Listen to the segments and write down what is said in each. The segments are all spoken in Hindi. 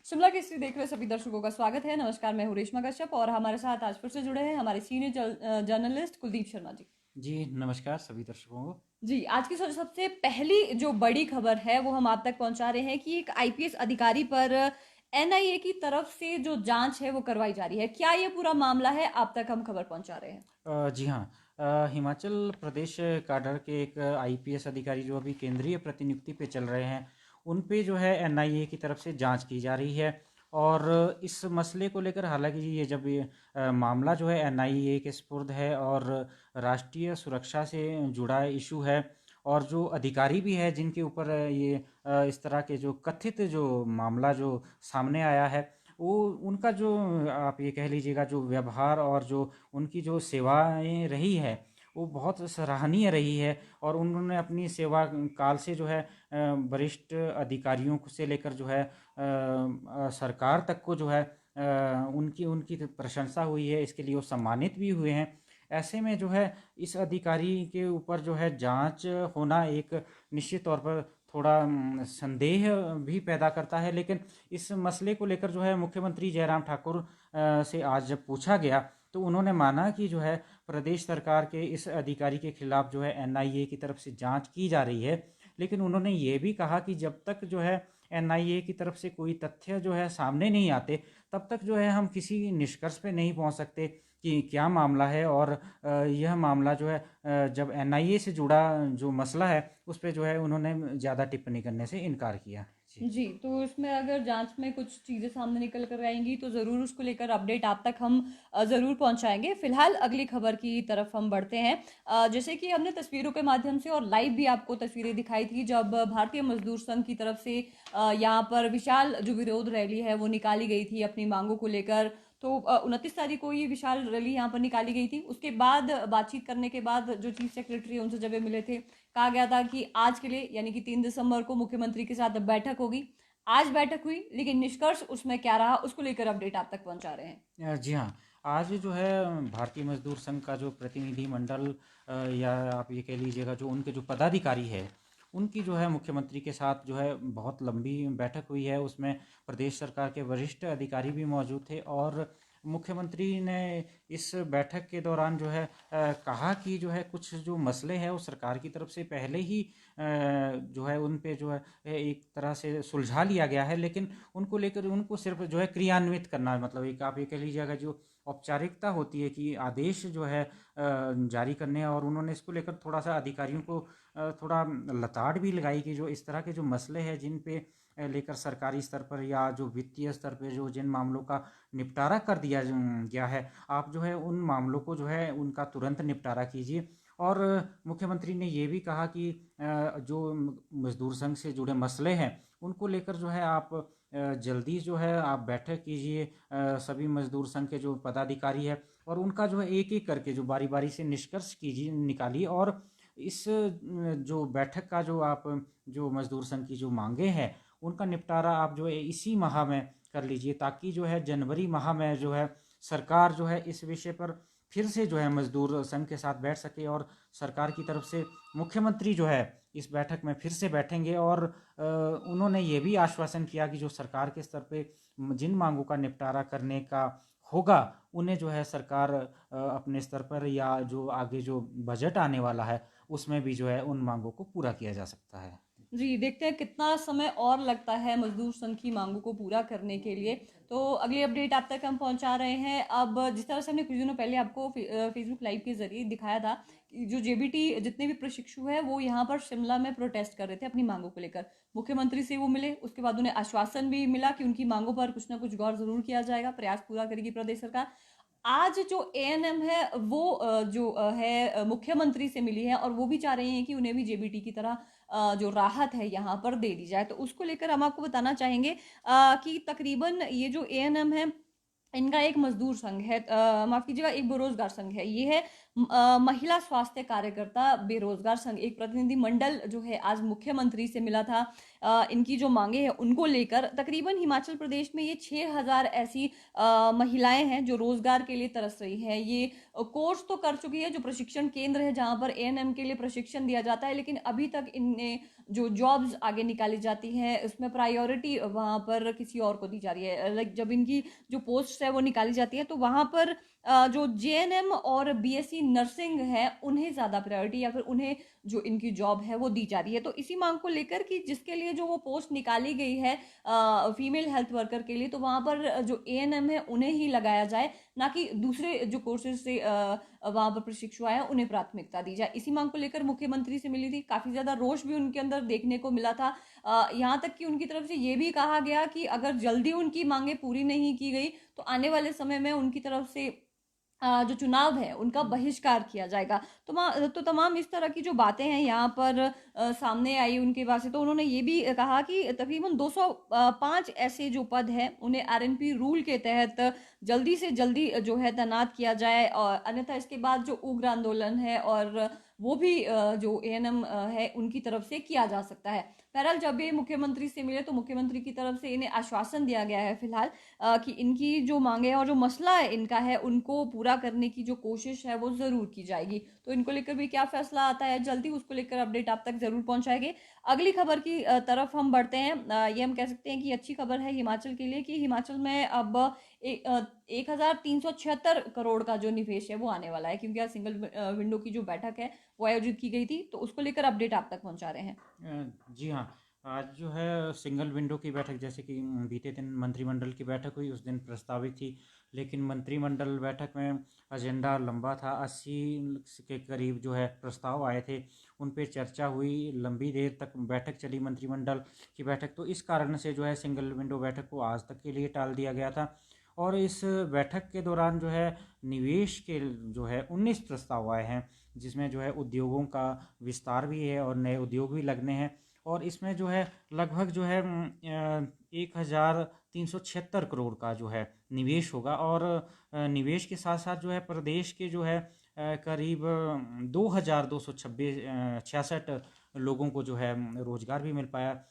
शिमला की स्त्री देख रहे सभी दर्शकों का स्वागत है। नमस्कार, मैं हूँ रेशमा कश्यप और हमारे साथ आज फिर से जुड़े हैं हमारे सीनियर जर्नलिस्ट कुलदीप शर्मा जी। जी नमस्कार सभी दर्शकों को। जी, आज की सबसे पहली जो बड़ी खबर है वो हम आप तक पहुंचा रहे हैं कि एक आईपीएस अधिकारी पर एनआईए की तरफ से जो जांच है वो करवाई जा रही है। क्या ये पूरा मामला है, आप तक हम खबर पहुंचा रहे हैं। जी हाँ। हिमाचल प्रदेश काडर के एक आईपीएस अधिकारी जो अभी केंद्रीय प्रतिनियुक्ति पे चल रहे हैं, उन पे जो है एनआईए की तरफ से जांच की जा रही है। और इस मसले को लेकर हालांकि ये जब ये मामला जो है एनआईए के स्पुर्द है और राष्ट्रीय सुरक्षा से जुड़ा इशू है, और जो अधिकारी भी है जिनके ऊपर ये इस तरह के जो कथित जो मामला जो सामने आया है, वो उनका जो आप ये कह लीजिएगा जो व्यवहार और जो उनकी जो सेवाएं रही है वो बहुत सराहनीय रही है। और उन्होंने अपनी सेवा काल से जो है वरिष्ठ अधिकारियों से लेकर जो है सरकार तक को जो है उनकी उनकी प्रशंसा हुई है, इसके लिए वो सम्मानित भी हुए हैं। ऐसे में जो है इस अधिकारी के ऊपर जो है जांच होना एक निश्चित तौर पर थोड़ा संदेह भी पैदा करता है। लेकिन इस मसले को लेकर जो है मुख्यमंत्री जयराम ठाकुर से आज जब पूछा गया तो उन्होंने माना कि जो है प्रदेश सरकार के इस अधिकारी के खिलाफ जो है एनआईए की तरफ से जांच की जा रही है। लेकिन उन्होंने ये भी कहा कि जब तक जो है एनआईए की तरफ से कोई तथ्य जो है सामने नहीं आते, तब तक जो है हम किसी निष्कर्ष पे नहीं पहुंच सकते कि क्या मामला है। और यह मामला जो है जब एनआईए से जुड़ा जो मसला है उस पे जो है उन्होंने ज़्यादा टिप्पणी करने से इनकार किया। जी। जी, तो इसमें अगर जांच में कुछ चीज़ें सामने निकल कर आएंगी तो ज़रूर उसको लेकर अपडेट आप तक हम ज़रूर पहुंचाएंगे। फिलहाल अगली खबर की तरफ हम बढ़ते हैं। जैसे कि हमने तस्वीरों के माध्यम से और लाइव भी आपको तस्वीरें दिखाई थी जब भारतीय मजदूर संघ की तरफ से यहाँ पर विशाल जो विरोध रैली है वो निकाली गई थी अपनी मांगों को लेकर। तो 29 तारीख को ये विशाल रैली यहाँ पर निकाली गई थी। उसके बाद बातचीत करने के बाद जो चीफ सेक्रेटरी उनसे जब ये मिले थे, कहा गया था कि आज के लिए यानी कि 3 दिसंबर को मुख्यमंत्री के साथ बैठक होगी। आज बैठक हुई लेकिन निष्कर्ष उसमें क्या रहा उसको लेकर अपडेट आप तक पहुंचा रहे हैं। जी हाँ। आज जो है भारतीय मजदूर संघ का जो प्रतिनिधि मंडल या आप ये कह लीजिएगा जो उनके जो पदाधिकारी है, उनकी जो है मुख्यमंत्री के साथ जो है बहुत लंबी बैठक हुई है। उसमें प्रदेश सरकार के वरिष्ठ अधिकारी भी मौजूद थे। और मुख्यमंत्री ने इस बैठक के दौरान जो है कहा कि जो है कुछ जो मसले हैं वो सरकार की तरफ से पहले ही जो है उन पे जो है एक तरह से सुलझा लिया गया है। लेकिन उनको लेकर उनको सिर्फ जो है क्रियान्वित करना, मतलब एक आप ये कह लीजिएगा जो औपचारिकता होती है कि आदेश जो है जारी करने। और उन्होंने इसको लेकर थोड़ा सा अधिकारियों को थोड़ा लताड़ भी लगाई कि जो इस तरह के जो मसले हैं जिन पे लेकर सरकारी स्तर पर या जो वित्तीय स्तर पर जो जिन मामलों का निपटारा कर दिया गया है, आप जो है उन मामलों को जो है उनका तुरंत निपटारा कीजिए। और मुख्यमंत्री ने ये भी कहा कि जो मजदूर संघ से जुड़े मसले हैं उनको लेकर जो है आप जल्दी जो है आप बैठक कीजिए सभी मजदूर संघ के जो पदाधिकारी है, और उनका जो है एक एक करके जो बारी बारी से निष्कर्ष कीजिए निकालिए। और इस जो बैठक का जो आप जो मजदूर संघ की जो मांगे हैं उनका निपटारा आप जो है इसी माह में कर लीजिए, ताकि जो है जनवरी माह में जो है सरकार जो है इस विषय पर फिर से जो है मजदूर संघ के साथ बैठ सके। और सरकार की तरफ से मुख्यमंत्री जो है इस बैठक में फिर से बैठेंगे। और उन्होंने ये भी आश्वासन किया कि जो सरकार के स्तर पे जिन मांगों का निपटारा करने का होगा उन्हें जो है सरकार अपने स्तर पर या जो आगे जो बजट आने वाला है उसमें भी जो है उन मांगों को पूरा किया जा सकता है। जी, देखते हैं कितना समय और लगता है मजदूर संघ की मांगों को पूरा करने के लिए। तो अगली अपडेट आप तक हम पहुंचा रहे हैं। अब जिस तरह से हमने कुछ दिनों पहले आपको फेसबुक लाइव के जरिए दिखाया था कि जो जेबीटी जितने भी प्रशिक्षु हैं वो यहाँ पर शिमला में प्रोटेस्ट कर रहे थे अपनी मांगों को लेकर। मुख्यमंत्री से वो मिले, उसके बाद उन्हें आश्वासन भी मिला कि उनकी मांगों पर कुछ ना कुछ गौर जरूर किया जाएगा, प्रयास पूरा करेगी प्रदेश सरकार। आज जो एएनएम है वो जो है मुख्यमंत्री से मिली है और वो भी चाह रही हैं कि उन्हें भी जेबीटी की तरह जो राहत है यहाँ पर दे दी जाए। तो उसको लेकर हम आपको बताना चाहेंगे कि तकरीबन ये जो एएनएम है इनका एक मजदूर संघ है, माफ कीजिएगा एक बेरोजगार संघ है। ये है महिला स्वास्थ्य कार्यकर्ता बेरोजगार संघ। एक प्रतिनिधि मंडल जो है आज मुख्यमंत्री से मिला था इनकी जो मांगे हैं उनको लेकर। तकरीबन हिमाचल प्रदेश में ये 6,000 ऐसी महिलाएं हैं जो रोजगार के लिए तरस रही हैं। ये कोर्स तो कर चुकी है, जो प्रशिक्षण केंद्र है जहां पर एएनएम के लिए प्रशिक्षण दिया जाता है, लेकिन अभी तक इनने जो जॉब्स आगे निकाली जाती हैं उसमें प्रायोरिटी वहां पर किसी और को दी जा रही है। लाइक जब इनकी जो पोस्ट है वो निकाली जाती है तो वहां पर जो जेएनएम और बीएससी नर्सिंग है उन्हें ज़्यादा प्रायोरिटी या फिर उन्हें जो इनकी जॉब है वो दी जा रही है। तो इसी मांग को लेकर कि जिसके लिए जो वो पोस्ट निकाली गई है फीमेल हेल्थ वर्कर के लिए, तो वहां पर जो एएनएम है उन्हें ही लगाया जाए, ना कि दूसरे जो कोर्सेज से वहां पर प्रशिक्षु आए हैं उन्हें प्राथमिकता दी जाए। इसी मांग को लेकर मुख्यमंत्री से मिली थी, काफी ज्यादा रोष भी उनके अंदर देखने को मिला था। यहाँ तक कि उनकी तरफ से ये भी कहा गया कि अगर जल्दी उनकी मांगे पूरी नहीं की गई तो आने वाले समय में उनकी तरफ से जो चुनाव है उनका बहिष्कार किया जाएगा। तो तमाम इस तरह की जो बातें हैं यहाँ पर सामने आई उनके पास से। तो उन्होंने ये भी कहा कि तकरीबन 205 ऐसे जो पद हैं उन्हें आरएनपी रूल के तहत जल्दी से जल्दी जो है तैनात किया जाए, और अन्यथा इसके बाद जो उग्र आंदोलन है और वो भी जो एएनएम है उनकी तरफ से किया जा सकता है। बहरहाल जब ये मुख्यमंत्री से मिले तो मुख्यमंत्री की तरफ से इन्हें आश्वासन दिया गया है फिलहाल कि इनकी जो मांगे हैं और जो मसला है इनका है उनको पूरा करने की जो कोशिश है वो जरूर की जाएगी। तो इनको लेकर भी क्या फैसला आता है जल्दी उसको लेकर अपडेट आप तक जरूर पहुंचाएंगे। अगली खबर की तरफ हम बढ़ते हैं। ये हम कह सकते हैं कि अच्छी खबर है हिमाचल के लिए कि हिमाचल में अब 1376 करोड़ का जो निवेश है वो आने वाला है, क्योंकि आज सिंगल विंडो की जो बैठक है वो आयोजित की गई थी। तो उसको लेकर अपडेट आप तक पहुंचा रहे हैं। जी हाँ, आज जो है सिंगल विंडो की बैठक, जैसे कि बीते दिन मंत्रिमंडल की बैठक हुई उस दिन प्रस्तावित थी, लेकिन मंत्रिमंडल बैठक में एजेंडा लंबा था। 80 के करीब जो है प्रस्ताव आए थे, उन पे चर्चा हुई, लंबी देर तक बैठक चली मंत्रिमंडल की बैठक। तो इस कारण से जो है सिंगल विंडो बैठक को आज तक के लिए टाल दिया गया था। और इस बैठक के दौरान जो है निवेश के जो है 19 प्रस्ताव आए हैं, जिसमें जो है उद्योगों का विस्तार भी है और नए उद्योग भी लगने हैं। और इसमें जो है लगभग जो है 1376 करोड़ का जो है निवेश होगा। और निवेश के साथ साथ जो है प्रदेश के जो है करीब 2266 लोगों को जो है रोजगार भी मिल पाया,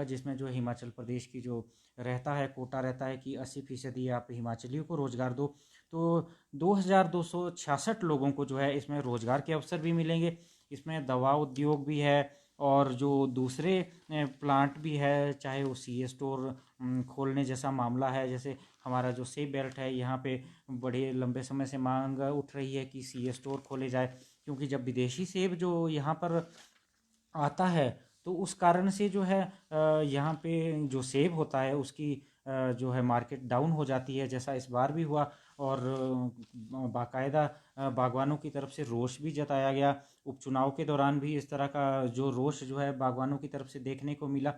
जिसमें जो हिमाचल प्रदेश की जो रहता है कोटा रहता है कि 80% आप हिमाचलियों को रोजगार दो। तो 2266 लोगों को जो है इसमें रोजगार के अवसर भी मिलेंगे। इसमें दवा उद्योग भी है और जो दूसरे प्लांट भी है, चाहे वो सी स्टोर खोलने जैसा मामला है। जैसे हमारा जो सेब बेल्ट है, यहाँ पे बड़े लंबे समय से मांग उठ रही है कि सी स्टोर खोले जाए, क्योंकि जब विदेशी सेब जो यहाँ पर आता है तो उस कारण से जो है यहाँ पे जो सेब होता है उसकी जो है मार्केट डाउन हो जाती है, जैसा इस बार भी हुआ। और बाकायदा बागवानों की तरफ से रोष भी जताया गया। उपचुनाव के दौरान भी इस तरह का जो रोष जो है बागवानों की तरफ से देखने को मिला।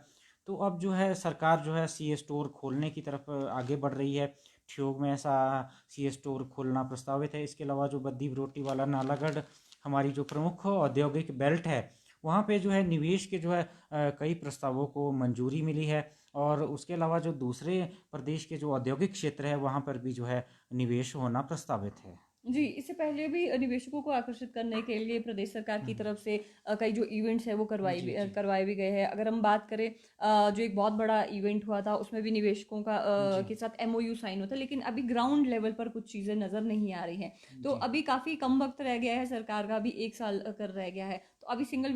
तो अब जो है सरकार जो है सी स्टोर खोलने की तरफ आगे बढ़ रही है। ठियोग में ऐसा सी स्टोर खोलना प्रस्तावित है। इसके अलावा जो बद्दी बरोटी वाला नालागढ़ हमारी जो प्रमुख औद्योगिक बेल्ट है, वहाँ पे जो है निवेश के जो है कई प्रस्तावों को मंजूरी मिली है। और उसके अलावा जो दूसरे प्रदेश के जो औद्योगिक क्षेत्र है वहाँ पर भी जो है निवेश होना प्रस्तावित है। जी, इससे पहले भी निवेशकों को आकर्षित करने के लिए प्रदेश सरकार की तरफ से कई जो इवेंट्स है वो जी जी करवाए भी गए हैं। अगर हम बात करें जो एक बहुत बड़ा इवेंट हुआ था उसमें भी निवेशकों का जी के साथ एमओयू साइन हुआ था, लेकिन अभी ग्राउंड लेवल पर कुछ चीज़ें नज़र नहीं आ रही हैं। तो जी अभी काफ़ी कम वक्त रह गया है, सरकार का भी 1 साल कर रह गया है। तो अभी सिंगल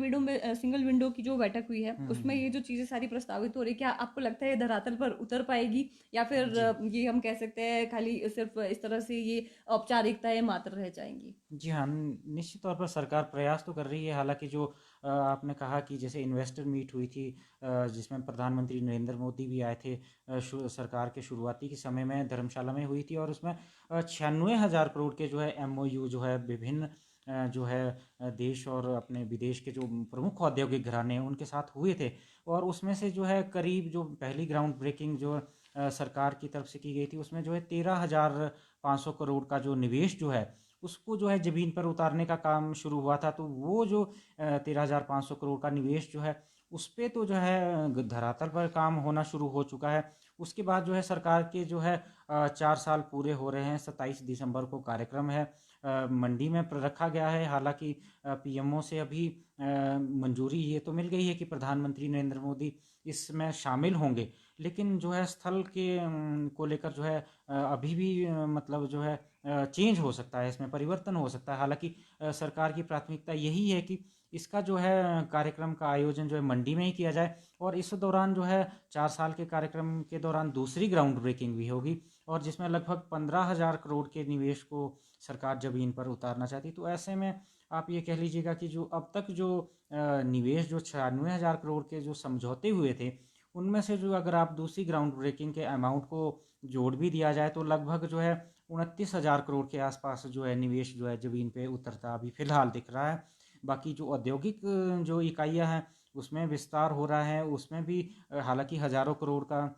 विंडो की जो बैठक हुई है उसमें ये जो चीज़ें सारी प्रस्तावित हो रही, क्या आपको लगता है ये धरातल पर उतर पाएगी या फिर जी ये हम कह सकते हैं खाली सिर्फ इस तरह से ये औपचारिकताएं मात्र रह जाएंगी? जी हाँ, निश्चित तौर पर सरकार प्रयास तो कर रही है। हालांकि जो आपने कहा कि जैसे इन्वेस्टर मीट हुई थी, जिसमें प्रधानमंत्री नरेंद्र मोदी भी आए थे, सरकार के शुरुआती के समय में धर्मशाला में हुई थी। और उसमें 96,000 करोड़ के जो है एमओयू जो है विभिन्न जो है देश और अपने विदेश के जो प्रमुख औद्योगिक घराने हैं उनके साथ हुए थे। और उसमें से जो है करीब जो पहली ग्राउंड ब्रेकिंग जो सरकार की तरफ से की गई थी, उसमें जो है 13,500 करोड़ का जो निवेश जो है उसको जो है ज़मीन पर उतारने का काम शुरू हुआ था। तो वो जो 13,500 करोड़ का निवेश जो है उस पे तो जो है धरातल पर काम होना शुरू हो चुका है। उसके बाद जो है सरकार के जो है 4 साल पूरे हो रहे हैं। 27 दिसंबर को कार्यक्रम है मंडी में रखा गया है। हालांकि पीएमओ से अभी मंजूरी ये तो मिल गई है कि प्रधानमंत्री नरेंद्र मोदी इसमें शामिल होंगे, लेकिन जो है स्थल के को लेकर जो है अभी भी मतलब जो है चेंज हो सकता है, इसमें परिवर्तन हो सकता है। हालांकि सरकार की प्राथमिकता यही है कि इसका जो है कार्यक्रम का आयोजन जो है मंडी में ही किया जाए, और इस दौरान जो है 4 साल के कार्यक्रम के दौरान दूसरी ग्राउंड ब्रेकिंग भी होगी, और जिसमें लगभग 15,000 करोड़ के निवेश को सरकार जमीन पर उतारना चाहती। तो ऐसे में आप ये कह लीजिएगा कि जो अब तक जो निवेश जो 96,000 करोड़ के जो समझौते हुए थे, उनमें से जो अगर आप दूसरी ग्राउंड ब्रेकिंग के अमाउंट को जोड़ भी दिया जाए तो लगभग जो है 29,000 करोड़ के आसपास जो है निवेश जो है ज़मीन पे उतरता अभी फ़िलहाल दिख रहा है। बाकी जो औद्योगिक जो इकाइयाँ हैं उसमें विस्तार हो रहा है, उसमें भी हालांकि हज़ारों करोड़ का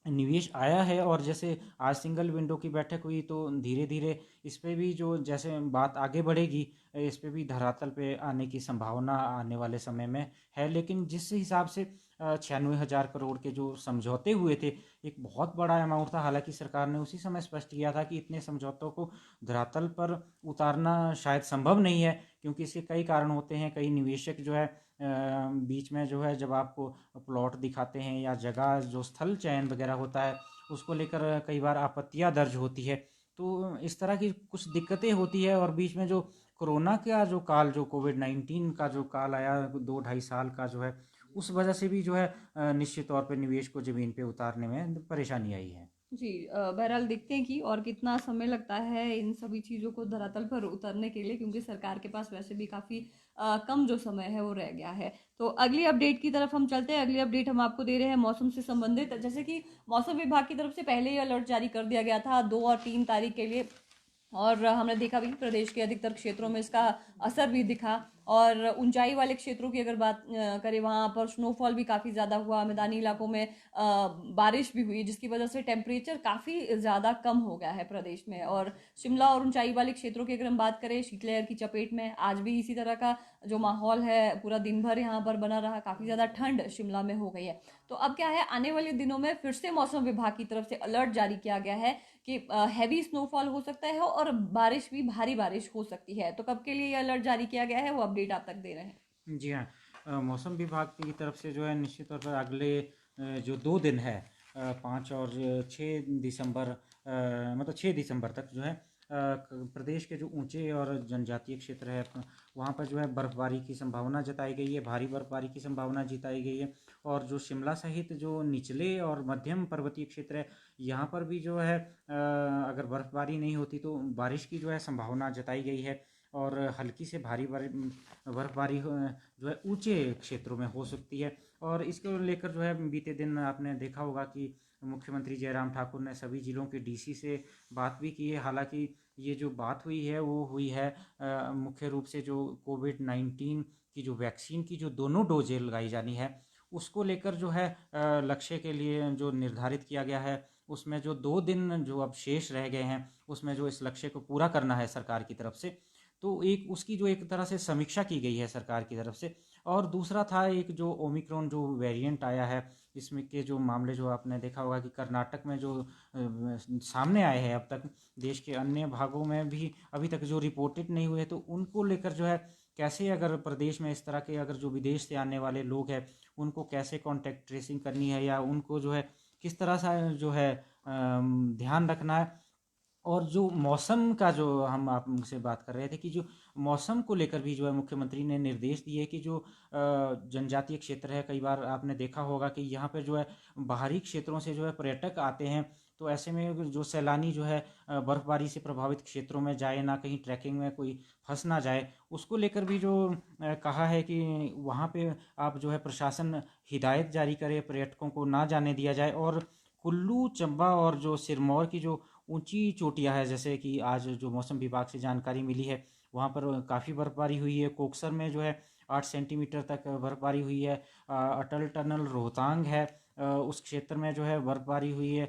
निवेश आया है। और जैसे आज सिंगल विंडो की बैठक हुई तो धीरे धीरे इस पे भी जो जैसे बात आगे बढ़ेगी, इस पे भी धरातल पे आने की संभावना आने वाले समय में है। लेकिन जिस हिसाब से 96,000 करोड़ के जो समझौते हुए थे, एक बहुत बड़ा अमाउंट था। हालांकि सरकार ने उसी समय स्पष्ट किया था कि इतने समझौतों को धरातल पर उतारना शायद संभव नहीं है, क्योंकि इसके कई कारण होते हैं। कई निवेशक जो है बीच में जो है जब आपको प्लॉट दिखाते हैं या जगह जो स्थल चयन वगैरह होता है उसको लेकर कई बार आपत्तियां दर्ज होती है। तो इस तरह की कुछ दिक्कतें होती है। और बीच में जो कोरोना का जो काल, जो कोविड-19 का जो काल आया 2 ढाई साल का जो है, उस वजह से भी जो है निश्चित तौर पे निवेश को ज़मीन पे उतारने में परेशानी आई है। जी, बहरहाल देखते हैं कि और कितना समय लगता है इन सभी चीज़ों को धरातल पर उतरने के लिए, क्योंकि सरकार के पास वैसे भी काफ़ी कम जो समय है वो रह गया है। तो अगली अपडेट की तरफ हम चलते हैं। अगली अपडेट हम आपको दे रहे हैं मौसम से संबंधित। जैसे कि मौसम विभाग की तरफ से पहले ही अलर्ट जारी कर दिया गया था 2 और 3 तारीख के लिए, और हमने देखा भी प्रदेश के अधिकतर क्षेत्रों में इसका असर भी दिखा। और ऊंचाई वाले क्षेत्रों की अगर बात करें, वहाँ पर स्नोफॉल भी काफ़ी ज़्यादा हुआ, मैदानी इलाकों में बारिश भी हुई, जिसकी वजह से टेम्परेचर काफ़ी ज़्यादा कम हो गया है प्रदेश में। और शिमला और ऊंचाई वाले क्षेत्रों की अगर हम बात करें, शीतलहर की चपेट में आज भी इसी तरह का जो माहौल है पूरा दिन भर यहाँ पर बना रहा। काफ़ी ज़्यादा ठंड शिमला में हो गई है। तो अब क्या है, आने वाले दिनों में फिर से मौसम विभाग की तरफ से अलर्ट जारी किया गया है कि हैवी स्नोफॉल हो सकता है और बारिश भी, भारी बारिश हो सकती है। तो कब के लिए ये अलर्ट जारी किया गया है वो अपडेट आप तक दे रहे हैं। जी हाँ, मौसम विभाग की तरफ से जो है निश्चित तौर पर अगले जो 2 दिन है 5 और 6 दिसंबर मतलब 6 दिसंबर तक जो है प्रदेश के जो ऊंचे और जनजातीय क्षेत्र है वहाँ पर जो है बर्फबारी की संभावना जताई गई है, भारी बर्फबारी की संभावना जताई गई है। और जो शिमला सहित जो निचले और मध्यम पर्वतीय क्षेत्र है, यहाँ पर भी जो है अगर बर्फबारी नहीं होती तो बारिश की जो है संभावना जताई गई है। और हल्की से भारी बर्फबारी जो है ऊंचे क्षेत्रों में हो सकती है। और इसको लेकर जो है बीते दिन आपने देखा होगा कि मुख्यमंत्री जयराम ठाकुर ने सभी जिलों के डीसी से बात भी की है। हालांकि ये जो बात हुई है वो हुई है मुख्य रूप से जो कोविड-19 की जो वैक्सीन की जो दोनों डोजें लगाई जानी है उसको लेकर जो है लक्ष्य के लिए जो निर्धारित किया गया है, उसमें जो 2 दिन जो अब शेष रह गए हैं उसमें जो इस लक्ष्य को पूरा करना है सरकार की तरफ से, तो एक उसकी जो एक तरह से समीक्षा की गई है सरकार की तरफ से। और दूसरा था एक जो ओमिक्रॉन जो वेरिएंट आया है, इसमें के जो मामले जो आपने देखा होगा कि कर्नाटक में जो सामने आए हैं, अब तक देश के अन्य भागों में भी अभी तक जो रिपोर्टेड नहीं हुए, तो उनको लेकर जो है कैसे अगर प्रदेश में इस तरह के अगर जो विदेश से आने वाले लोग हैं उनको कैसे कॉन्टैक्ट ट्रेसिंग करनी है या उनको जो है किस तरह से जो है ध्यान रखना है। और जो मौसम का जो हम आपसे बात कर रहे थे कि जो मौसम को लेकर भी जो है मुख्यमंत्री ने निर्देश दिए कि जो जनजातीय क्षेत्र है, कई बार आपने देखा होगा कि यहाँ पर जो है बाहरी क्षेत्रों से जो है पर्यटक आते हैं, तो ऐसे में जो सैलानी जो है बर्फबारी से प्रभावित क्षेत्रों में जाए ना, कहीं ट्रैकिंग में कोई फंस ना जाए, उसको लेकर भी जो कहा है कि वहाँ पे आप जो है प्रशासन हिदायत जारी करे, पर्यटकों को ना जाने दिया जाए। और कुल्लू, चंबा और जो सिरमौर की जो ऊंची चोटियां है, जैसे कि आज जो मौसम विभाग से जानकारी मिली है वहाँ पर काफ़ी बर्फबारी हुई है। कोकसर में जो है 8 सेंटीमीटर तक बर्फबारी हुई है। अटल टनल रोहतांग है, उस क्षेत्र में जो है बर्फबारी हुई है।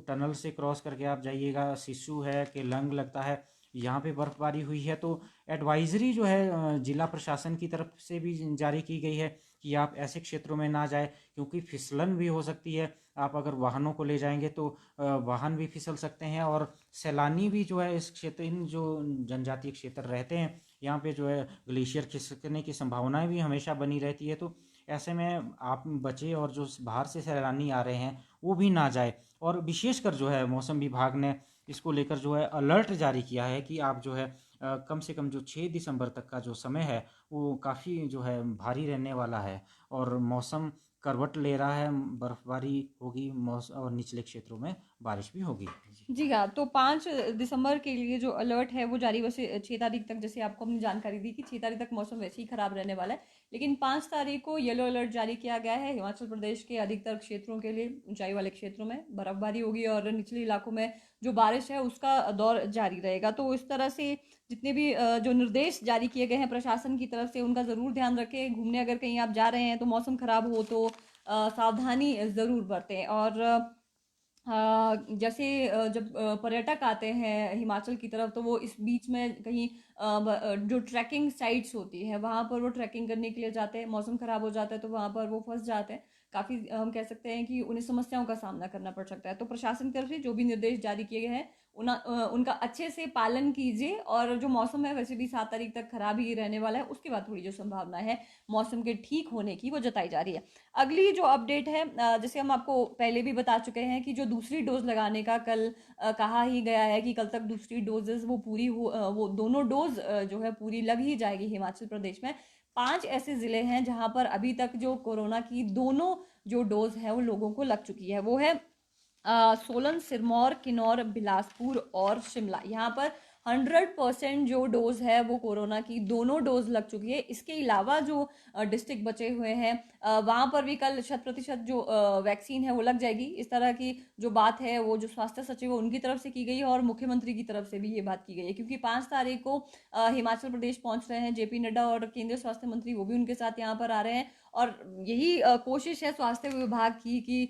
टनल से क्रॉस करके आप जाइएगा, सिस्सू है, केलंग लगता है, यहाँ पे बर्फबारी हुई है। तो एडवाइजरी जो है जिला प्रशासन की तरफ से भी जारी की गई है कि कि आप ऐसे क्षेत्रों में ना जाए, क्योंकि फिसलन भी हो सकती है। आप अगर वाहनों को ले जाएंगे तो वाहन भी फिसल सकते हैं, और सैलानी भी जो है इस क्षेत्र, इन जो जनजातीय क्षेत्र रहते हैं यहाँ पे जो है ग्लेशियर खिसकने की संभावनाएं भी हमेशा बनी रहती है। तो ऐसे में आप बचे, और जो बाहर से सैलानी आ रहे हैं वो भी ना जाए। और विशेषकर जो है मौसम विभाग ने इसको लेकर जो है अलर्ट जारी किया है कि आप जो है कम से कम जो 6 दिसंबर तक का जो समय है वो काफ़ी जो है भारी रहने वाला है, और मौसम करवट ले रहा है, बर्फबारी होगी, मौसम और निचले क्षेत्रों में बारिश भी होगी जी। जी हाँ, तो 5 दिसंबर के लिए जो अलर्ट है वो जारी, वैसे 6 तारीख तक, जैसे आपको हमने जानकारी दी कि 6 तारीख तक मौसम वैसे ही खराब रहने वाला है, लेकिन 5 तारीख को येलो अलर्ट जारी किया गया है। हिमाचल प्रदेश के अधिकतर क्षेत्रों के लिए ऊंचाई वाले क्षेत्रों में बर्फबारी होगी और निचले इलाकों में जो बारिश है उसका दौर जारी रहेगा। तो इस तरह से जितने भी जो निर्देश जारी किए गए हैं प्रशासन की तरफ से, उनका ज़रूर ध्यान रखें। घूमने अगर कहीं आप जा रहे हैं तो मौसम खराब हो तो सावधानी ज़रूर बरतें। और जैसे जब पर्यटक आते हैं हिमाचल की तरफ तो वो इस बीच में कहीं जो ट्रैकिंग साइट्स होती है वहाँ पर वो ट्रैकिंग करने के लिए जाते हैं, मौसम खराब हो जाता है तो वहाँ पर वो फंस जाते हैं। काफ़ी हम कह सकते हैं कि उन्हें समस्याओं का सामना करना पड़ सकता है। तो प्रशासन की तरफ से जो भी निर्देश जारी किए गए हैं उनका अच्छे से पालन कीजिए। और जो मौसम है वैसे भी 7 तारीख तक खराब ही रहने वाला है, उसके बाद थोड़ी जो संभावना है मौसम के ठीक होने की वो जताई जा रही है। अगली जो अपडेट है, जैसे हम आपको पहले भी बता चुके हैं कि जो दूसरी डोज लगाने का कल कहा ही गया है कि कल तक दूसरी डोजेस वो पूरी हो, वो दोनों डोज जो है पूरी लग ही जाएगी हिमाचल प्रदेश में। 5 ऐसे जिले हैं जहां पर अभी तक जो कोरोना की दोनों जो डोज है वो लोगों को लग चुकी है। वो है सोलन, सिरमौर, किन्नौर, बिलासपुर और शिमला। यहाँ पर 100% जो डोज है वो कोरोना की दोनों डोज लग चुकी है। इसके अलावा जो डिस्ट्रिक्ट बचे हुए हैं वहाँ पर भी कल 100% जो वैक्सीन है वो लग जाएगी। इस तरह की जो बात है वो जो स्वास्थ्य सचिव है उनकी तरफ से की गई है और मुख्यमंत्री की तरफ से भी ये बात की गई है, क्योंकि 5 तारीख को हिमाचल प्रदेश पहुंच रहे हैं जेपी नड्डा और केंद्रीय स्वास्थ्य मंत्री, वो भी उनके साथ यहाँ पर आ रहे हैं। और यही कोशिश है स्वास्थ्य विभाग की कि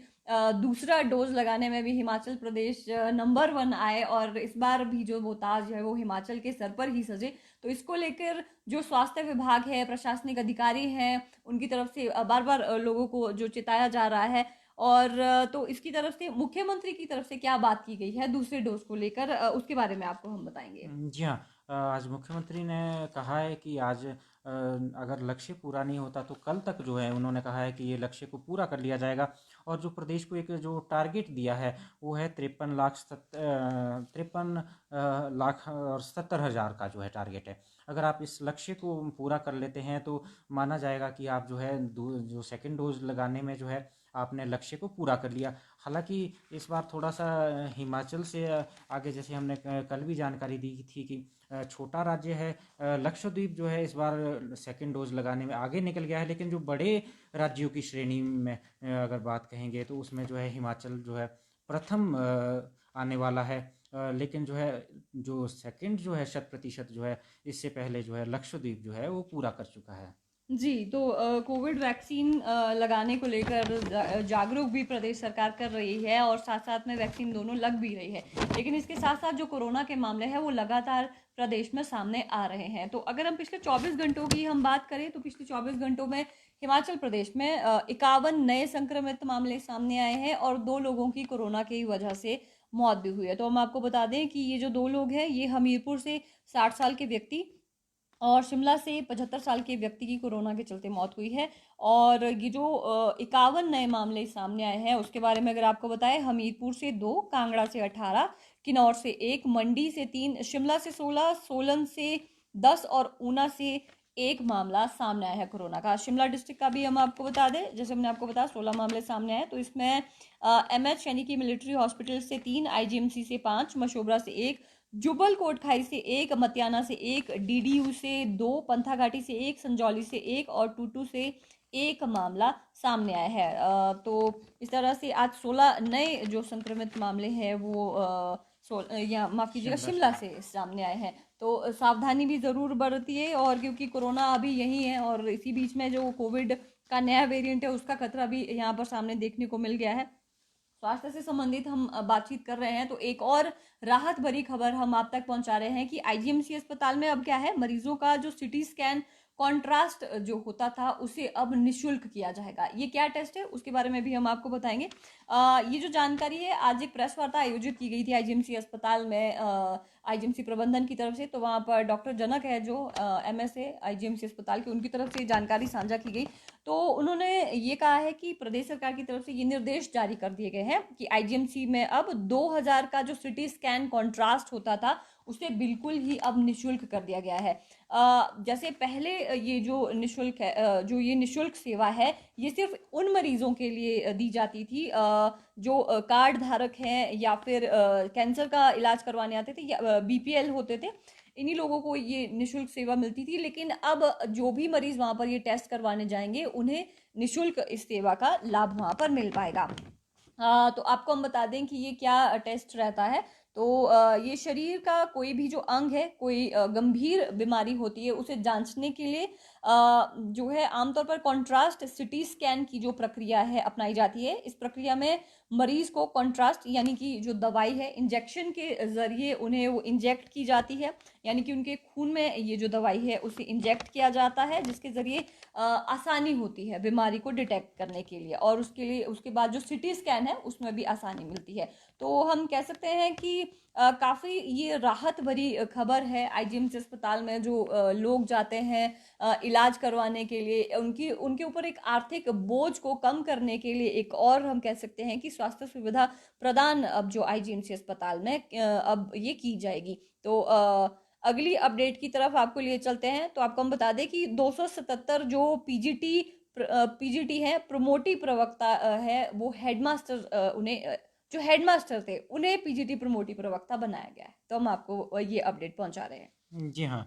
दूसरा डोज लगाने में भी हिमाचल प्रदेश नंबर 1 आए और इस बार भी जो वो ताज है वो हिमाचल के सर पर ही सजे। तो इसको लेकर जो स्वास्थ्य विभाग है, प्रशासनिक अधिकारी हैं, उनकी तरफ से बार बार लोगों को जो चिताया जा रहा है। और तो इसकी तरफ से मुख्यमंत्री की तरफ से क्या बात की गई है दूसरे डोज को लेकर, उसके बारे में आपको हम बताएंगे। जी हाँ, आज मुख्यमंत्री ने कहा है कि आज अगर लक्ष्य पूरा नहीं होता तो कल तक जो है उन्होंने कहा है कि ये लक्ष्य को पूरा कर लिया जाएगा। और जो प्रदेश को एक जो टारगेट दिया है वो है 53 लाख और 70 हज़ार का जो है टारगेट है। अगर आप इस लक्ष्य को पूरा कर लेते हैं तो माना जाएगा कि आप जो है जो सेकंड डोज लगाने में जो है आपने लक्ष्य को पूरा कर लिया। हालांकि इस बार थोड़ा सा हिमाचल से आगे, जैसे हमने कल भी जानकारी दी थी कि छोटा राज्य है लक्षद्वीप, जो है इस बार सेकंड डोज लगाने में आगे निकल गया है। लेकिन जो बड़े राज्यों की श्रेणी में अगर बात कहेंगे तो उसमें जो है हिमाचल जो है प्रथम आने वाला है। लेकिन जो है जो सेकंड जो है 100% जो है इससे पहले जो है लक्षद्वीप जो है वो पूरा कर चुका है। जी, तो कोविड वैक्सीन लगाने को लेकर जागरूक भी प्रदेश सरकार कर रही है और साथ साथ में वैक्सीन दोनों लग भी रही है। लेकिन इसके साथ साथ जो कोरोना के मामले हैं वो लगातार प्रदेश में सामने आ रहे हैं। तो अगर हम पिछले 24 घंटों की हम बात करें तो पिछले 24 घंटों में हिमाचल प्रदेश में 51 नए संक्रमित मामले सामने आए हैं और 2 लोगों की कोरोना की वजह से मौत भी हुई है। तो हम आपको बता दें कि ये जो 2 लोग हैं ये हमीरपुर से 60 साल के व्यक्ति और शिमला से 75 साल के व्यक्ति की कोरोना के चलते मौत हुई है। और ये जो 51 नए मामले सामने आए हैं उसके बारे में अगर आपको बताएं, हमीरपुर से 2, कांगड़ा से 18, किन्नौर से 1, मंडी से 3, शिमला से 16, सोलन से 10 और ऊना से 1 मामला सामने आया है कोरोना का। शिमला डिस्ट्रिक्ट का भी हम आपको बता दें, जैसे हमने आपको बताया 16 मामले सामने आए। तो इसमें MH यानी कि मिलिट्री हॉस्पिटल से 3, IGMC से 5, मशोबरा से 1, जुब्बल कोटखाई से 1, मतियाना से 1, DDU से 2, पंथाघाटी से 1, संजौली से 1 और टूटू से 1 मामला सामने आया है। तो इस तरह से आज 16 नए जो संक्रमित मामले हैं वो या माफ़ कीजिएगा शिमला से सामने आए हैं। तो सावधानी भी ज़रूर बरतिए, और क्योंकि कोरोना अभी यही है और इसी बीच में जो कोविड का नया वेरिएंट है उसका खतरा भी यहाँ पर सामने देखने को मिल गया है। स्वास्थ्य से संबंधित हम बातचीत कर रहे हैं तो एक और राहत भरी खबर हम आप तक पहुंचा रहे हैं कि IGMC अस्पताल में अब क्या है, मरीजों का जो CT स्कैन कॉन्ट्रास्ट जो होता था उसे अब निशुल्क किया जाएगा। ये क्या टेस्ट है उसके बारे में भी हम आपको बताएंगे। ये जो जानकारी है, आज एक प्रेस वार्ता आयोजित की गई थी आईजीएमसी अस्पताल में आईजीएमसी प्रबंधन की तरफ से। तो वहाँ पर डॉक्टर जनक है जो एमएसए आईजीएमसी अस्पताल के, उनकी तरफ से जानकारी साझा की गई। तो उन्होंने ये कहा है कि प्रदेश सरकार की तरफ से ये निर्देश जारी कर दिए गए हैं कि आईजीएमसी में अब 2000 का जो सिटी स्कैन कॉन्ट्रास्ट होता था उसे बिल्कुल ही अब निशुल्क कर दिया गया है। जैसे पहले ये जो निशुल्क है, जो ये निशुल्क सेवा है, ये सिर्फ उन मरीजों के लिए दी जाती थी जो कार्ड धारक हैं या फिर कैंसर का इलाज करवाने आते थे या बीपीएल होते थे, इन्हीं लोगों को ये निशुल्क सेवा मिलती थी। लेकिन अब जो भी मरीज वहां पर ये टेस्ट करवाने जाएंगे उन्हें निशुल्क इस सेवा का लाभ वहां पर मिल पाएगा। तो आपको हम बता दें कि ये क्या टेस्ट रहता है। तो ये शरीर का कोई भी जो अंग है, कोई गंभीर बीमारी होती है, उसे जांचने के लिए जो है आमतौर पर कॉन्ट्रास्ट सिटी स्कैन की जो प्रक्रिया है अपनाई जाती है। इस प्रक्रिया में मरीज को कॉन्ट्रास्ट यानी कि जो दवाई है इंजेक्शन के जरिए उन्हें वो इंजेक्ट की जाती है, यानी कि उनके खून में ये जो दवाई है उसे इंजेक्ट किया जाता है, जिसके जरिए आसानी होती है बीमारी को डिटेक्ट करने के लिए। और उसके लिए उसके बाद जो सिटी स्कैन है उसमें भी आसानी मिलती है। तो हम कह सकते हैं कि काफ़ी ये राहत भरी खबर है। आईजीएमसी अस्पताल में जो लोग जाते हैं इलाज करवाने के लिए, उनके ऊपर एक आर्थिक बोझ को कम करने के लिए एक और हम कह सकते हैं कि स्वास्थ्य सुविधा प्रदान अब जो आईजीएमसी अस्पताल में अब ये की जाएगी। तो अगली अपडेट की तरफ आपको लिए चलते हैं। तो आपको हम बता दें कि 277 जो पीजीटी है, प्रमोटी प्रवक्ता है, वो हेडमास्टर उन्हें जो हेडमास्टर थे उन्हें पीजीटी प्रमोटी प्रवक्ता बनाया गया है। तो हम आपको ये अपडेट पहुंचा रहे हैं। जी हाँ।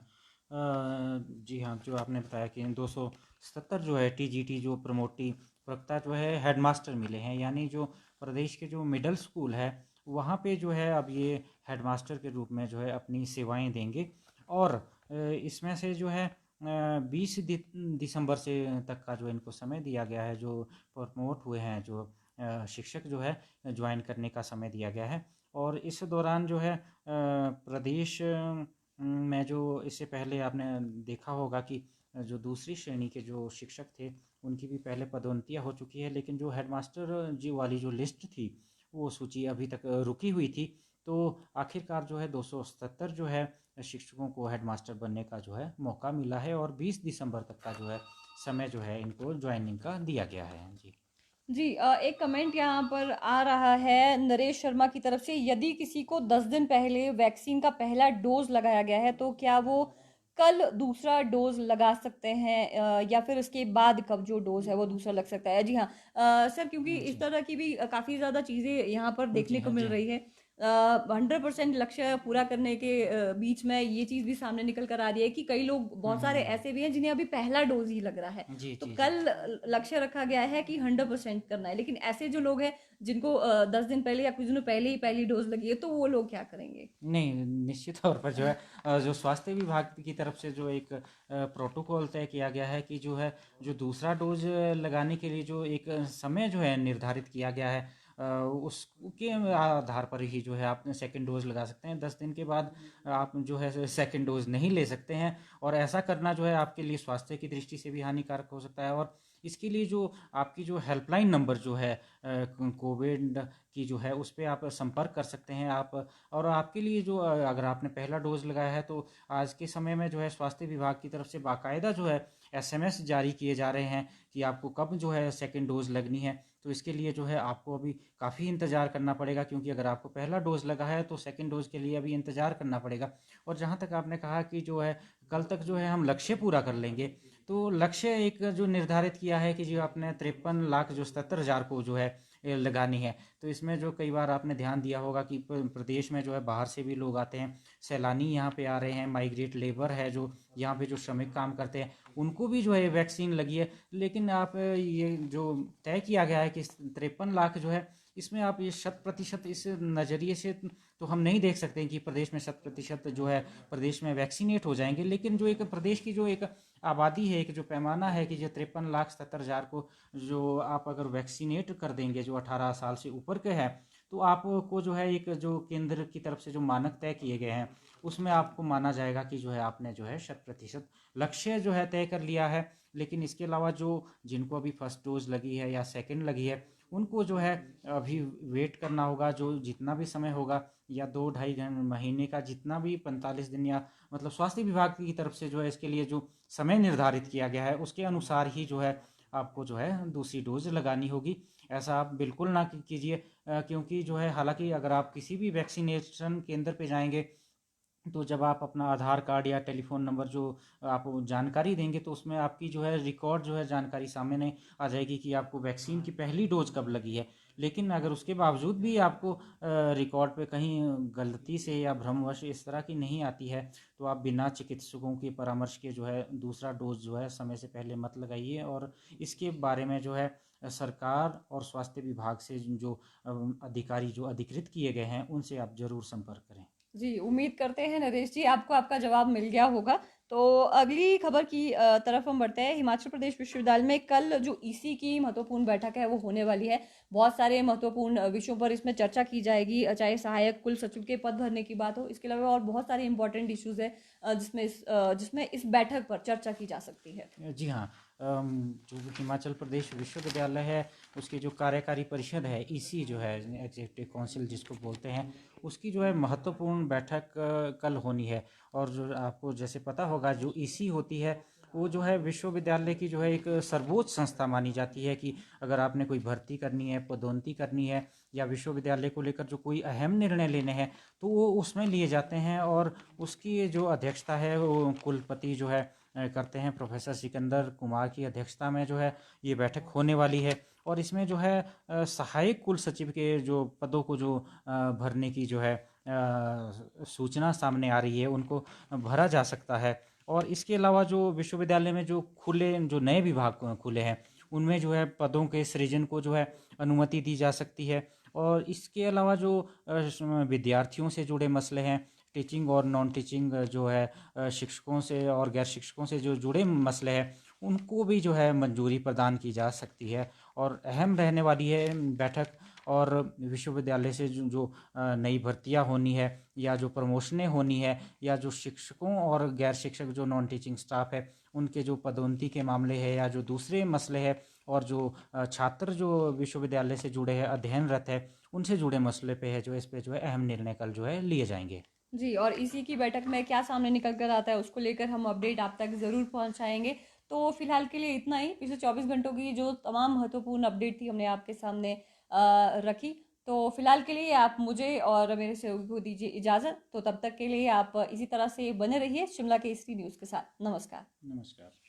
जी हाँ, जो आपने बताया कि 277 जो है टीजीटी जो प्रमोटी प्रवक्ता जो है हेडमास्टर मिले हैं, यानी जो प्रदेश के जो मिडिल स्कूल है वहाँ पे जो है अब ये हेडमास्टर के रूप में जो है अपनी सेवाएं देंगे। और इसमें से जो है 20 दिसंबर से तक का जो इनको समय दिया गया है, जो प्रमोट हुए हैं जो शिक्षक जो है ज्वाइन करने का समय दिया गया है। और इस दौरान जो है प्रदेश में जो इससे पहले आपने देखा होगा कि जो दूसरी श्रेणी के जो शिक्षक थे उनकी भी पहले पदोन्नतियां हो चुकी है, लेकिन जो हेडमास्टर जी वाली जो लिस्ट थी वो सूची अभी तक रुकी हुई थी। तो आखिरकार जो है 277 जो है शिक्षकों को हेडमास्टर बनने का जो है मौका मिला है और 20 दिसंबर तक का जो है समय जो है इनको ज्वाइनिंग का दिया गया है। जी जी एक कमेंट यहाँ पर आ रहा है नरेश शर्मा की तरफ से, यदि किसी को 10 दिन पहले वैक्सीन का पहला डोज लगाया गया है तो क्या वो कल दूसरा डोज लगा सकते हैं या फिर उसके बाद कब जो डोज है वो दूसरा लग सकता है? जी हाँ सर, क्योंकि इस जी तरह की भी काफ़ी ज़्यादा चीज़ें यहाँ पर जी देखने को हाँ। मिल जी रही है। 100% लक्ष्य पूरा करने के बीच में ये चीज़ भी सामने निकल कर आ रही है कि कई लोग, बहुत सारे ऐसे भी हैं जिन्हें अभी पहला डोज ही लग रहा है। जी तो जी जी। कल लक्ष्य रखा गया है कि 100% करना है, लेकिन ऐसे जो लोग हैं जिनको 10 दिन पहले या कुछ दिनों पहले ही पहली डोज लगी है, तो वो लोग क्या करेंगे? नहीं, निश्चित तौर पर जो है जो स्वास्थ्य विभाग की तरफ से जो एक प्रोटोकॉल तय किया गया है कि जो है जो दूसरा डोज लगाने के लिए जो एक समय जो है निर्धारित किया गया है, उसके आधार पर ही जो है आप सेकंड डोज लगा सकते हैं। 10 दिन के बाद आप जो है सेकंड डोज नहीं ले सकते हैं, और ऐसा करना जो है आपके लिए स्वास्थ्य की दृष्टि से भी हानिकारक हो सकता है। और इसके लिए जो आपकी जो हेल्पलाइन नंबर जो है कोविड की जो है उस पर आप संपर्क कर सकते हैं आप। और आपके लिए जो अगर आपने पहला डोज लगाया है तो आज के समय में जो है स्वास्थ्य विभाग की तरफ से बाकायदा जो है एसएमएस जारी किए जा रहे हैं कि आपको कब जो है सेकंड डोज लगनी है। तो इसके लिए जो है आपको अभी काफ़ी इंतज़ार करना पड़ेगा, क्योंकि अगर आपको पहला डोज लगा है तो सेकंड डोज के लिए अभी इंतज़ार करना पड़ेगा। और जहाँ तक आपने कहा कि जो है कल तक जो है हम लक्ष्य पूरा कर लेंगे, तो लक्ष्य एक जो निर्धारित किया है कि जो आपने 53 लाख जो 77 हज़ार को जो है लगानी है। तो इसमें जो कई बार आपने ध्यान दिया होगा कि प्रदेश में जो है बाहर से भी लोग आते हैं, सैलानी यहाँ पे आ रहे हैं, माइग्रेट लेबर है जो यहाँ पे जो श्रमिक काम करते हैं, उनको भी जो है वैक्सीन लगी है। लेकिन आप ये जो तय किया गया है कि 53 लाख जो है, इसमें आप ये 100% इस नज़रिए से तो हम नहीं देख सकते कि प्रदेश में 100% जो है प्रदेश में वैक्सीनेट हो जाएंगे। लेकिन जो एक प्रदेश की जो एक आबादी है, एक जो पैमाना है कि जो 53 लाख 77 हज़ार को जो आप अगर वैक्सीनेट कर देंगे जो 18 साल से ऊपर के हैं, तो आपको जो है एक जो केंद्र की तरफ से जो मानक तय किए गए हैं उसमें आपको माना जाएगा कि जो है आपने जो है 100% लक्ष्य जो है तय कर लिया है। लेकिन इसके अलावा जो जिनको अभी फर्स्ट डोज लगी है या सेकंड लगी है, उनको जो है अभी वेट करना होगा, जो जितना भी समय होगा या 2 ढाई महीने का, जितना भी 45 दिन या मतलब स्वास्थ्य विभाग की तरफ से जो है इसके लिए जो समय निर्धारित किया गया है उसके अनुसार ही जो है आपको जो है दूसरी डोज लगानी होगी। ऐसा आप बिल्कुल ना कीजिए, क्योंकि जो है हालांकि अगर आप किसी भी वैक्सीनेशन केंद्र पे जाएंगे तो जब आप अपना आधार कार्ड या टेलीफोन नंबर जो आप जानकारी देंगे तो उसमें आपकी जो है रिकॉर्ड जो है जानकारी सामने आ जाएगी कि आपको वैक्सीन की पहली डोज कब लगी है। लेकिन अगर उसके बावजूद भी आपको रिकॉर्ड पे कहीं गलती से या भ्रमवश इस तरह की नहीं आती है, तो आप बिना चिकित्सकों के परामर्श के जो है दूसरा डोज जो है समय से पहले मत लगाइए। और इसके बारे में जो है सरकार और स्वास्थ्य विभाग से जो अधिकारी जो अधिकृत किए गए हैं उनसे आप जरूर संपर्क करें। जी, उम्मीद करते हैं नरेश जी आपको आपका जवाब मिल गया होगा। तो अगली खबर की तरफ हम बढ़ते हैं। हिमाचल प्रदेश विश्वविद्यालय में कल जो ईसी की महत्वपूर्ण बैठक है वो होने वाली है। बहुत सारे महत्वपूर्ण विषयों पर इसमें चर्चा की जाएगी, चाहे सहायक कुल सचिव के पद भरने की बात हो, इसके अलावा और बहुत सारे इंपॉर्टेंट इश्यूज है जिसमें इस बैठक पर चर्चा की जा सकती है। जी हाँ, जो हिमाचल प्रदेश विश्वविद्यालय है उसकी जो कार्यकारी परिषद है, ईसी जो है एग्जीक्यूटिव काउंसिल जिसको बोलते हैं, उसकी जो है महत्वपूर्ण बैठक कल होनी है। और जो आपको जैसे पता होगा जो ईसी होती है वो जो है विश्वविद्यालय की जो है एक सर्वोच्च संस्था मानी जाती है कि अगर आपने कोई भर्ती करनी है, पदोन्नति करनी है या विश्वविद्यालय को लेकर जो कोई अहम निर्णय लेने हैं तो वो उसमें लिए जाते हैं। और उसकी जो अध्यक्षता है वो कुलपति जो है करते हैं, प्रोफेसर सिकंदर कुमार की अध्यक्षता में जो है ये बैठक होने वाली है। और इसमें जो है सहायक कुल सचिव के जो पदों को जो भरने की जो है सूचना सामने आ रही है, उनको भरा जा सकता है। और इसके अलावा जो विश्वविद्यालय में जो जो नए विभाग खुले हैं उनमें जो है पदों के सृजन को जो है अनुमति दी जा सकती है। और इसके अलावा जो विद्यार्थियों से जुड़े मसले हैं, टीचिंग और नॉन टीचिंग जो है शिक्षकों से और गैर शिक्षकों से जो जुड़े मसले हैं उनको भी जो है मंजूरी प्रदान की जा सकती है। और अहम रहने वाली है बैठक। और विश्वविद्यालय से जो नई भर्तियां होनी है या जो प्रमोशनें होनी है या जो शिक्षकों और गैर शिक्षक जो नॉन टीचिंग स्टाफ है उनके जो पदोन्नति के मामले हैं या जो दूसरे मसले हैं, और जो छात्र जो विश्वविद्यालय से जुड़े हैं, अध्ययनरत है, उनसे जुड़े मसले पे है जो इस पे जो है अहम निर्णय कल जो है लिए जाएंगे। जी, और इसी की बैठक में क्या सामने निकल कर आता है उसको लेकर हम अपडेट आप तक ज़रूर पहुंचाएंगे। तो फिलहाल के लिए इतना ही। पिछले 24 घंटों की जो तमाम महत्वपूर्ण अपडेट थी हमने आपके सामने रखी। तो फिलहाल के लिए आप मुझे और मेरे सहयोगी को दीजिए इजाज़त। तो तब तक के लिए आप इसी तरह से बने रहिए शिमला केसरी न्यूज़ के साथ। नमस्कार। नमस्कार।